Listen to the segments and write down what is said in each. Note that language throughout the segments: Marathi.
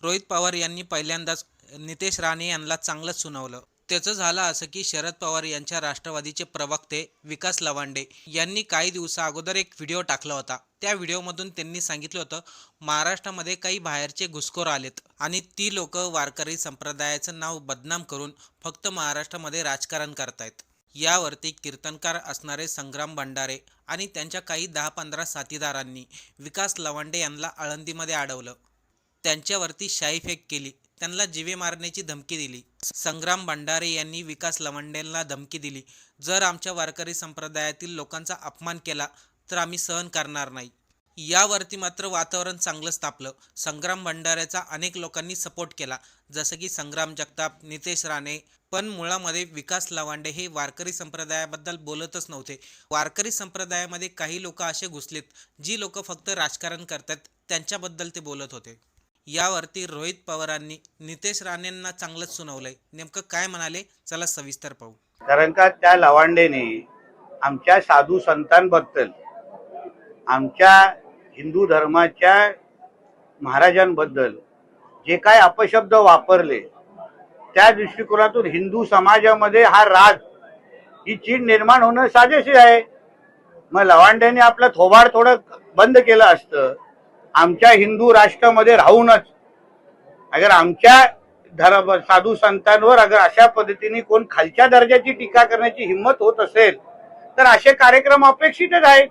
रोहित पवार यांनी पहिल्यांदाच नितेश राणे यांना चांगलंच सुनावलं। त्याचं झालं असं की शरद पवार यांच्या राष्ट्रवादीचे प्रवक्ते विकास लवांडे यांनी काही दिवसाअगोदर एक व्हिडिओ टाकला होता। त्या व्हिडिओमधून त्यांनी सांगितलं होतं महाराष्ट्रामध्ये काही बाहेरचे घुसखोर आलेत आणि ती लोक वारकरी संप्रदायाचं नाव बदनाम करून फक्त महाराष्ट्रामध्ये राजकारण करतायत। यावरती कीर्तनकार असणारे संग्राम भंडारे आणि त्यांच्या काही 10-15 साथीदारांनी विकास लवांडे यांना आळंदीमध्ये अडवलं, त्यांच्यावरती शाईफेक केली, त्यांना जीवे मारण्याची धमकी दिली। संग्राम भंडारे यांनी विकास लवांडेंना धमकी दिली, जर आमच्या वारकरी संप्रदायातील लोकांचा अपमान केला तर आम्ही सहन करणार नाही। यावरती मात्र वातावरण चांगलंच तापलं। संग्राम भंडारेचा अनेक लोकांनी सपोर्ट केला, जसं की संग्राम जगताप, नितेश राणे। पण मुळामध्ये विकास लवांडे हे वारकरी संप्रदायाबद्दल बोलतच नव्हते। वारकरी संप्रदायामध्ये काही लोक असे घुसलेत जी लोक फक्त राजकारण करतात, त्यांच्याबद्दल ते बोलत होते। यावरती रोहित पवारांनी नितेश राणेंना चांगलंच सुनावलंय। नेमकं काय म्हणाले चला सविस्तर पाहू। कारण का त्या लवांडेने आमच्या साधू संतांबद्दल, आमच्या हिंदू धर्माच्या महाराजांबद्दल जे काय अपशब्द वापरले, त्या दृष्टिकोनातून हिंदू समाजामध्ये हा राग, ही चीड निर्माण होणं साजेशी आहे। मग लवांडेने आपलं थोबाड थोडं बंद केलं असतं। आमच्या हिंदू राष्ट्रामध्ये राहूनच अगर आमच्या साधू संतांवर अगर अशा पद्धतीने कोण खालच्या दर्जाची टीका करण्याची हिंमत होत असेल तर असे कार्यक्रम अपेक्षितच आहेत।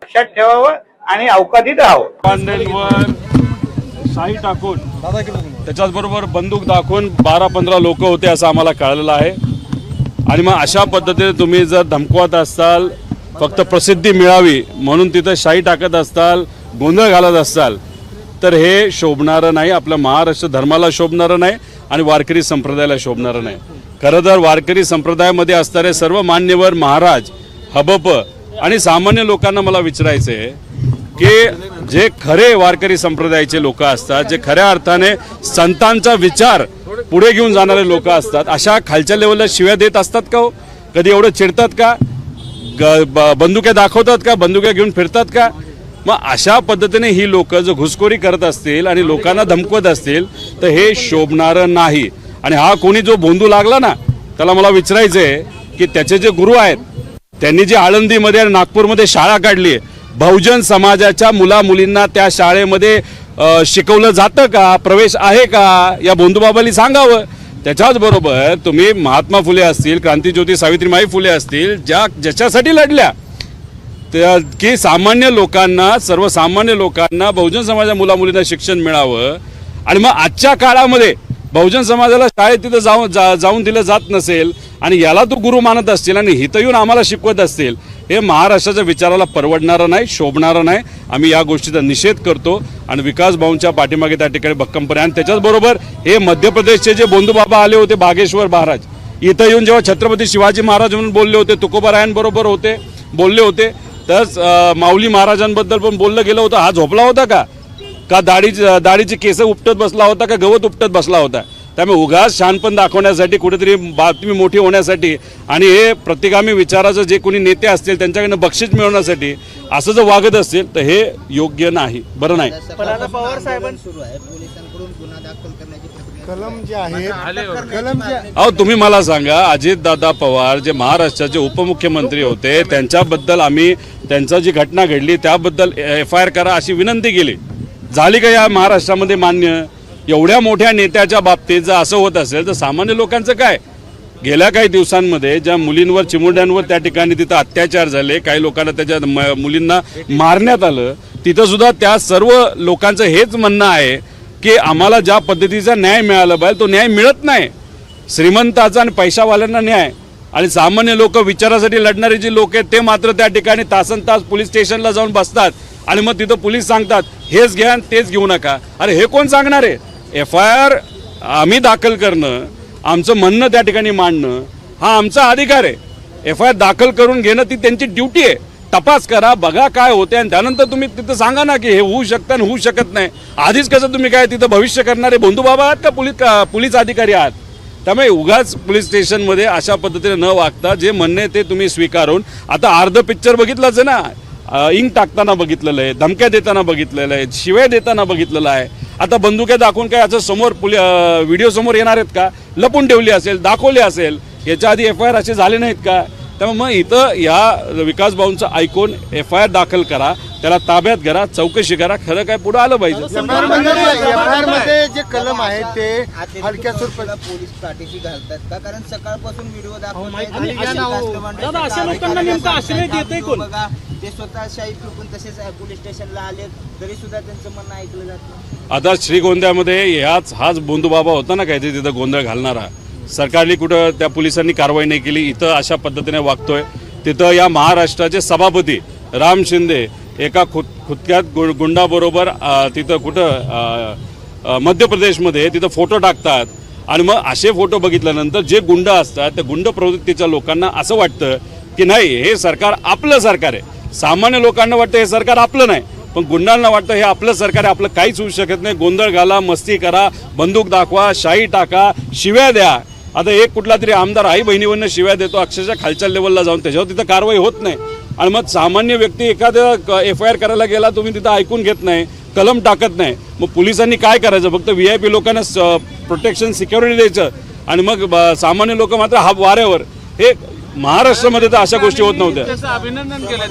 लक्षात ठेवावं आणि अवकाळीत राहावं। पांडेंवर शाई टाकून त्याच्याचबरोबर बंदूक दाखवून 12-15 लोक होते असं आम्हाला कळलेलं आहे। आणि मग अशा पद्धतीने तुम्ही जर धमकवत असाल, फक्त प्रसिद्धी मिळावी म्हणून तिथं शाई टाकत असाल, गोंधळ घालत असाल, तर हे शोभणारं नाही, आपल्या महाराष्ट्र धर्माला शोभणारं नाही आणि वारकरी संप्रदायाला शोभणारं नाही। खरं तर वारकरी संप्रदायामध्ये असणारे सर्व मान्यवर महाराज, हबप आणि सामान्य लोकांना मला विचारायचं आहे की जे खरे वारकरी संप्रदायाचे लोक असतात, जे खऱ्या अर्थाने संतांचा विचार पुढे घेऊन जाणारे लोक असतात, अशा खालच्या लेवलला शिव्या देत असतात का हो? कधी एवढं चिडतात का? बंदुक्या दाखवतात का? बंदुक्या घेऊन फिरतात का? मग अशा पद्धतीने ही लोक जर घुसखोरी करत असतील आणि लोकांना धमकवत असतील तर हे शोभणारं नाही। आणि हा कोणी जो भोंदू लागला ना, त्याला मला विचारायचं आहे की त्याचे जे गुरु आहेत त्यांनी जे आळंदीमध्ये आणि नागपूरमध्ये शाळा काढली, बहुजन समाजाच्या मुलामुलींना त्या शाळेमध्ये शिकवलं जातं का? प्रवेश आहे का? या भोंदूबाबांनी सांगावं। त्याच्याचबरोबर तुम्ही महात्मा फुले असतील, क्रांतीज्योती सावित्रीबाई फुले असतील, ज्याच्यासाठी लढल्या की सामान्य लोकांना, सर्वसामान्य लोकांना, बहुजन समाजाच्या मुलामुलींना शिक्षण मिळावं, आणि मग आजच्या काळामध्ये बहुजन समाजाला शाळेत तिथं जाऊन दिलं जात नसेल आणि याला तो गुरु मानत असतील आणि इथं येऊन आम्हाला शिकवत असतील, हे महाराष्ट्राच्या विचाराला परवडणारं नाही, शोभणारं नाही। आम्ही या गोष्टीचा निषेध करतो आणि विकास भाऊंच्या पाठीमागे त्या ठिकाणी भक्कमपणे, आणि त्याच्याचबरोबर हे मध्य प्रदेशचे जे बोंधूबाबा आले होते, बागेश्वर महाराज, इथं येऊन जेव्हा छत्रपती शिवाजी महाराज म्हणून बोलले होते, तुकोबारायांबरोबर होते, बोलले होते, तर माऊली महाराजांबद्दल पण बोललं गेलं होतं। हा झोपला होता का दाढीची केस उपटत बसला होता का गवत उपटत बसला होता? त्यामुळे उगाच शहाणपण दाखवण्यासाठी, कुठेतरी बातमी मोठी होण्यासाठी आणि हे प्रतिगामी विचाराचं जे कोणी नेते असतील त्यांच्याकडनं बक्षीस मिळवण्यासाठी असं जर वागत असतील तर हे योग्य नाही, बरं नाही। पवार साहेबांना सुरू आहे पोलिसांकडून गुन्हा दाखल करण्याची कलम जे आहे, अहो तुम्ही मला सांगा, अजितदादा पवार जे महाराष्ट्राचे उपमुख्यमंत्री होते त्यांच्याबद्दल आम्ही, त्यांचा जी घटना घडली त्याबद्दल FIR करा अशी विनंती केली, झाली का या महाराष्ट्रामध्ये मान्य? एवढ्या मोठ्या नेत्याच्या बाबतीत जर असं होत असेल तर सामान्य लोकांचं काय? गेल्या काही दिवसांमध्ये ज्या मुलींवर, चिमुरड्यांवर त्या ठिकाणी तिथं अत्याचार झाले, काही लोकांना त्याच्या मुलींना मारण्यात आलं, तिथं सुद्धा त्या सर्व लोकांचं हेच म्हणणं आहे की आम्हाला ज्या पद्धतीचा न्याय मिळाला पाहिजे तो न्याय मिळत नाही। श्रीमंताचा आणि पैशावाल्यांना न्याय आणि सामान्य लोक, विचारासाठी लढणारे जे लोक आहेत ते मात्र त्या ठिकाणी तासनतास पोलीस स्टेशनला जाऊन बसतात आणि मग तिथं पोलीस सांगतात हेच घ्या तेच घेऊ नका। अरे हे कोण सांगणार आहे? FIR आम्ही दाखल करणं, आमचं म्हणणं त्या ठिकाणी मांडणं हा आमचा अधिकार आहे। FIR दाखल करून घेणं ती त्यांची ड्युटी आहे। तपास करा, बघा काय होते आणि त्यानंतर तुम्ही तिथं सांगा ना की हे होऊ शकतं आणि होऊ शकत नाही। आधीच कसं तुम्ही काय तिथं भविष्य करणारे भोंदूबाबा आहात का पोलीस अधिकारी आहात? त्यामुळे उगाच पोलीस स्टेशनमध्ये अशा पद्धतीने न वागता जे म्हणणे ते तुम्ही स्वीकारून, आता अर्ध पिक्चर बघितलंच आहे ना, इंक टाकताना बघितलेलं आहे, धमक्या देताना बघितलेलं आहे, शिव्या देताना बघितलेलं आहे। आता बंदुक्या दाखवून काय याचं समोर व्हिडिओ समोर येणार आहेत का? लपून ठेवली असेल, दाखवली असेल. याच्या आधी FIR असे झाले नाहीत का? त्यामुळे मग इथं या विकास भाऊंचं ऐकून FIR दाखल करा, त्याला ताब्यात घ्या, चौकशी करा, खरं काय पुढे आलं पाहिजे. FIR मध्ये जे कलम आहेत ते हलक्या स्वरूपात पोलीस पाठीशी घालतात का? कारण सकाळपासून व्हिडिओ बघा, ते स्वतः शाही फेकून तसेच पोलीस स्टेशनला आले तरी सुद्धा त्यांचं म्हणणं ऐकलं जातं. आता श्रीगोंद्यामध्ये हाच बोंधूबाबा होता ना काहीतरी तिथं गोंधळ घालणारा. सरकारने कुठं त्या पोलिसांनी कारवाई नाही केली. इथं अशा पद्धतीने वागतोय. तिथं या महाराष्ट्राचे सभापती राम शिंदे एका खुदक्यात गुंडाबरोबर तिथं कुठं मध्य प्रदेशमध्ये तिथं फोटो टाकतात. आणि मग असे फोटो बघितल्यानंतर जे गुंड असतात त्या गुंड प्रवृत्तीच्या लोकांना असं वाटतं की नाही हे सरकार आपलं सरकार आहे. सामान्य लोकांना वाटतं हे सरकार आपलं नाही, पण गुंडांना वाटतं हे आपलं सरकार आहे, आपलं काहीच होऊ शकत नाही. गोंधळ घाला, मस्ती करा, बंदूक दाखवा, शाई टाका, शिव्या द्या. आता एक कुठला तरी आमदार आई बहिणीवरनं शिव्या देतो अक्षरशः खालच्या लेवलला जाऊन, त्याच्यावर तिथं कारवाई होत नाही. आणि मग सामान्य व्यक्ती एखाद्या FIR करायला गेला, तुम्ही तिथं ऐकून घेत नाही, कलम टाकत नाही. मग पोलिसांनी काय करायचं? फक्त VIP लोकांना प्रोटेक्शन सिक्युरिटी द्यायचं आणि मग सामान्य लोक मात्र हा वाऱ्यावर. हे महाराष्ट्रामध्ये तर अशा गोष्टी होत नव्हत्या. अभिनंदन केलं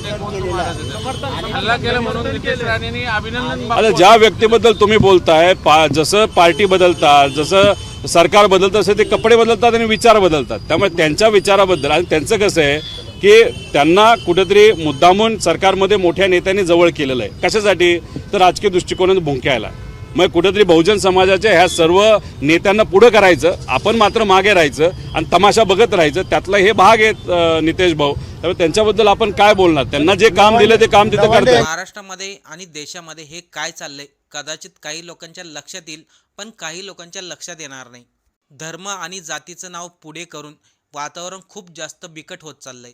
हल्ला केलं म्हणून नितेश राणेंनी अभिनंदन. आता ज्या व्यक्तीबद्दल तुम्ही बोलताय, जसं पार्टी बदलतात, जसं सरकार बदलतं, तसं ते कपडे बदलतात आणि विचार बदलतात. त्यामुळे त्यांच्या विचाराबद्दल आणि त्यांचं कसं आहे की त्यांना कुठेतरी मुद्दामून सरकारमध्ये मोठ्या नेत्यांनी जवळ केलेलं आहे. कशासाठी? तर राजकीय दृष्टिकोनातून भुंक्यायला. मग कुठेतरी बहुजन समाजाच्या ह्या सर्व नेत्यांना पुढं करायचं, आपण मात्र मागे राहायचं आणि तमाशा बघत राहायचं. त्यातला हे भाग आहेत नितेश भाऊ. त्यामुळे त्यांच्याबद्दल आपण काय बोलणार? त्यांना जे काम दिलं ते काम तिथं करतात. महाराष्ट्रामध्ये आणि देशामध्ये हे काय चाललंय कदाचित काही लोकांच्या लक्षात येईल, पण काही लोकांच्या लक्षात येणार नाही. धर्म आणि जातीचं नाव पुढे करून वातावरण खूप जास्त बिकट होत चाललंय.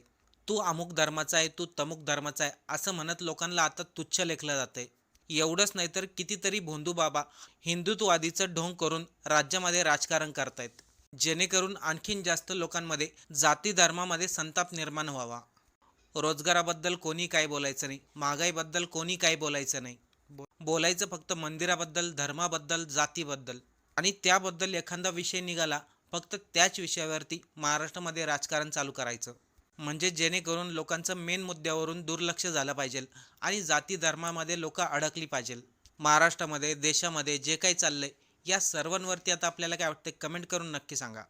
तू अमुक धर्माचा आहे, तू तमुक धर्माचा आहे असं म्हणत लोकांना आता तुच्छ लेखलं जातंय. एवढंच नाही तर कितीतरी भोंदूबाबा हिंदुत्ववादीचं ढोंग करून राज्यामध्ये राजकारण करतायत, जेणेकरून आणखीन जास्त लोकांमध्ये जाती धर्मामध्ये संताप निर्माण व्हावा. रोजगाराबद्दल कोणी काय बोलायचं नाही, महागाईबद्दल कोणी काय बोलायचं नाही. बोलायचं फक्त मंदिराबद्दल, धर्माबद्दल, जातीबद्दल. आणि त्याबद्दल एखादा विषय निघाला फक्त त्याच विषयावरती महाराष्ट्रामध्ये राजकारण चालू करायचं. म्हणजे जेणेकरून लोकांचं मेन मुद्द्यावरून दुर्लक्ष झालं पाहिजे आणि जाती धर्मामध्ये लोक अडकली पाहिजे. महाराष्ट्रामध्ये, देशामध्ये जे काही चाललंय या सर्वांवरती आता आपल्याला काय वाटतं कमेंट करून नक्की सांगा.